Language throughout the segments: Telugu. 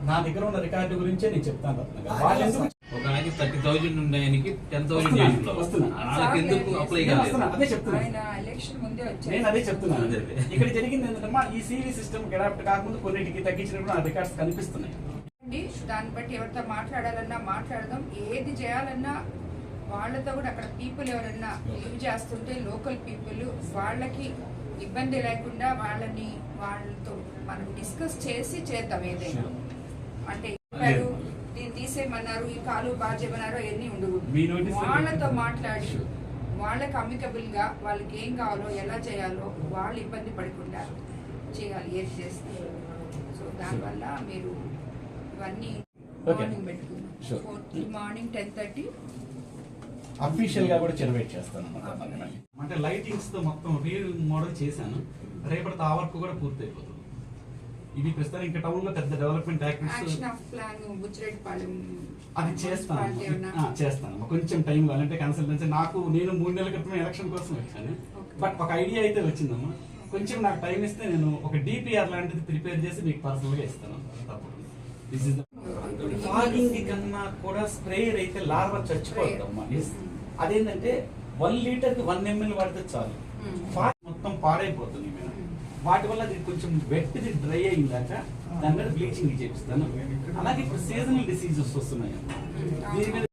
నా దగ్గర ఉన్న రికార్డు గురించే నేను చెప్తాను. ఒక ఆయనకి 30,000 ఉండే ఆయనకి 10,000 ఎందుకు అప్లై కాలేదు? అదే చెప్తున్నాను, నేను అదే చెప్తున్నాను. ఇక్కడ జరిగింది ఏంటంటే ఈ సివి సిస్టమ్ అడాప్ట్ కాకముందు కొన్నిటికి తగ్గించినప్పుడు ఆ రికార్డ్స్ కనిపిస్తున్నాయి. దాన్ని బట్టి ఎవరితో మాట్లాడాలన్నా మాట్లాడదాం, ఏది చేయాలన్నా వాళ్ళతో కూడా అక్కడ పీపుల్ ఎవరన్నా లివ్ చేస్తుంటే లోకల్ పీపుల్ వాళ్ళకి ఇబ్బంది లేకుండా వాళ్ళతో మనం డిస్కస్ చేసి చేద్దాం. ఏదైనా అంటే దీన్ని తీసేయమన్నారు, ఈ కాలు బాగా చేయమన్నారు, అవన్నీ ఉండవు. వాళ్ళతో మాట్లాడి వాళ్ళకి అమికబుల్ గా వాళ్ళకి ఏం కావాలో ఎలా చేయాలో వాళ్ళు ఇబ్బంది పడకుండా చేయాలి ఏది చేస్తారు. సో దానివల్ల మీరు ఇవన్నీ మార్నింగ్ పెట్టుకున్నాం. మార్నింగ్ 10:30 అఫీషియల్ గా కూడా జనరేట్ చేస్తాను. అంటే లైటింగ్స్ తో మొత్తం మోడల్ చేశాను. రేపటి ఆ వర్క్ కూడా పూర్తి అయిపోతుంది. ఇది ప్రస్తుతం ఇంకా టౌన్ లో పెద్ద డెవలప్మెంట్ యాక్టివిటీస్ అది చేస్తాను. కొంచెం టైం కావాలంటే కన్సల్టెన్సీ నేను 3 నెలల క్రితం ఎలక్షన్ కోసం వచ్చాను. బట్ ఒక ఐడియా అయితే వచ్చిందమ్మా. కొంచెం నాకు టైం ఇస్తే నేను ఒక డిపిఆర్ లాంటిది ప్రిపేర్ చేసి మీకు పర్సనల్ గా ఇస్తాను. ఫాగింగ్ కన్నా కూడా స్ప్రేయర్ అయితే లార్వా చచ్చిపోతుందమ్మా. అదేంటంటే 1 లీటర్కి 1 ml వాడితే చాలు, ఫాగ్ మొత్తం పాడైపోతుంది. వాటి వల్ల అది కొంచెం వెట్ది డ్రై అయిందాక దాని మీద బ్లీచింగ్ చేపిస్తాను. అలాగే ఇప్పుడు సీజనల్ డిసీజెస్ వస్తున్నాయి. దీని మీద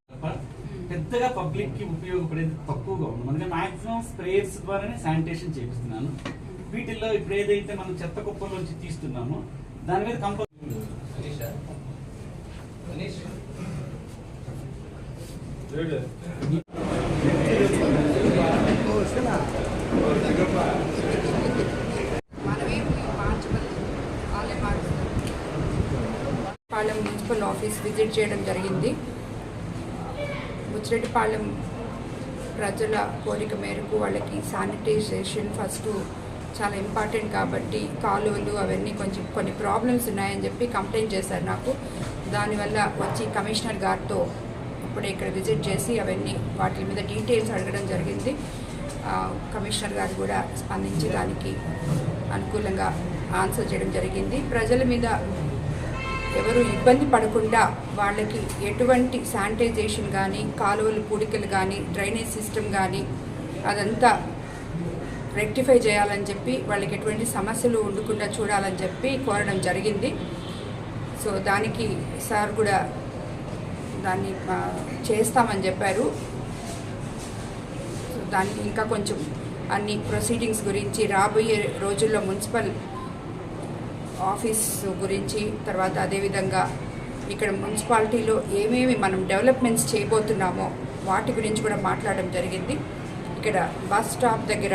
పెద్దగా పబ్లిక్ కి ఉపయోగపడేది తక్కువగా ఉంది. మనకి మాక్సిమం స్ప్రేయర్స్ ద్వారానే శానిటేషన్ చేపిస్తున్నాను. వీటిల్లో ఇప్పుడు ఏదైతే మనం చెత్త కుప్పల్లోంచి తీస్తున్నామో దాని మీద compulsory Palem municipal office visit చేయడం జరిగింది. బుచ్చిరెడ్డిపాలెం ప్రజల కోరిక మేరకు వాళ్ళకి శానిటైజేషన్ ఫస్ట్ చాలా ఇంపార్టెంట్ కాబట్టి కాలువలు అవన్నీ కొన్ని ప్రాబ్లమ్స్ ఉన్నాయని చెప్పి కంప్లైంట్ చేశారు నాకు. దానివల్ల వచ్చి కమిషనర్ గారితో ఇప్పుడే ఇక్కడ విజిట్ చేసి అవన్నీ వాటి మీద డీటెయిల్స్ అడగడం జరిగింది. కమిషనర్ గారు కూడా స్పందించి దానికి అనుకూలంగా ఆన్సర్ చేయడం జరిగింది. ప్రజల మీద ఎవరు ఇబ్బంది పడకుండా వాళ్ళకి ఎటువంటి శానిటైజేషన్ కానీ కాలువలు పూడికలు కానీ డ్రైనేజ్ సిస్టమ్ కానీ అదంతా రెక్టిఫై చేయాలని చెప్పి వాళ్ళకి ఎటువంటి సమస్యలు ఉండకుండా చూడాలని చెప్పి కోరడం జరిగింది. సో దానికి సార్ కూడా దాన్ని చేస్తామని చెప్పారు. సో దానికి ఇంకా కొంచెం అన్ని ప్రొసీడింగ్స్ గురించి రాబోయే రోజుల్లో మున్సిపల్ ఆఫీస్ గురించి తర్వాత అదేవిధంగా ఇక్కడ మున్సిపాలిటీలో ఏమేమి మనం డెవలప్మెంట్స్ చేయబోతున్నామో వాటి గురించి కూడా మాట్లాడడం జరిగింది. ఇక్కడ బస్ స్టాప్ దగ్గర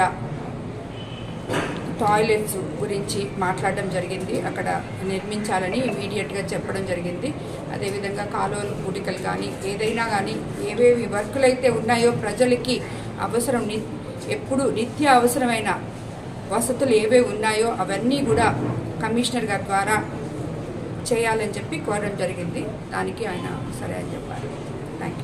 టాయిలెట్స్ గురించి మాట్లాడడం జరిగింది. అక్కడ నిర్మించాలని ఇమీడియట్గా చెప్పడం జరిగింది. అదేవిధంగా కాలువలు పూడికలు కానీ ఏదైనా కానీ ఏవేవి వర్కులు అయితే ఉన్నాయో ప్రజలకి అవసరం ఎప్పుడు నిత్య అవసరమైన వసతులు ఏవేవి ఉన్నాయో అవన్నీ కూడా కమిషనర్ గారి ద్వారా చేయాలని చెప్పి కోరడం జరిగింది. దానికి ఆయన సరే అని చెప్పారు. Thank you.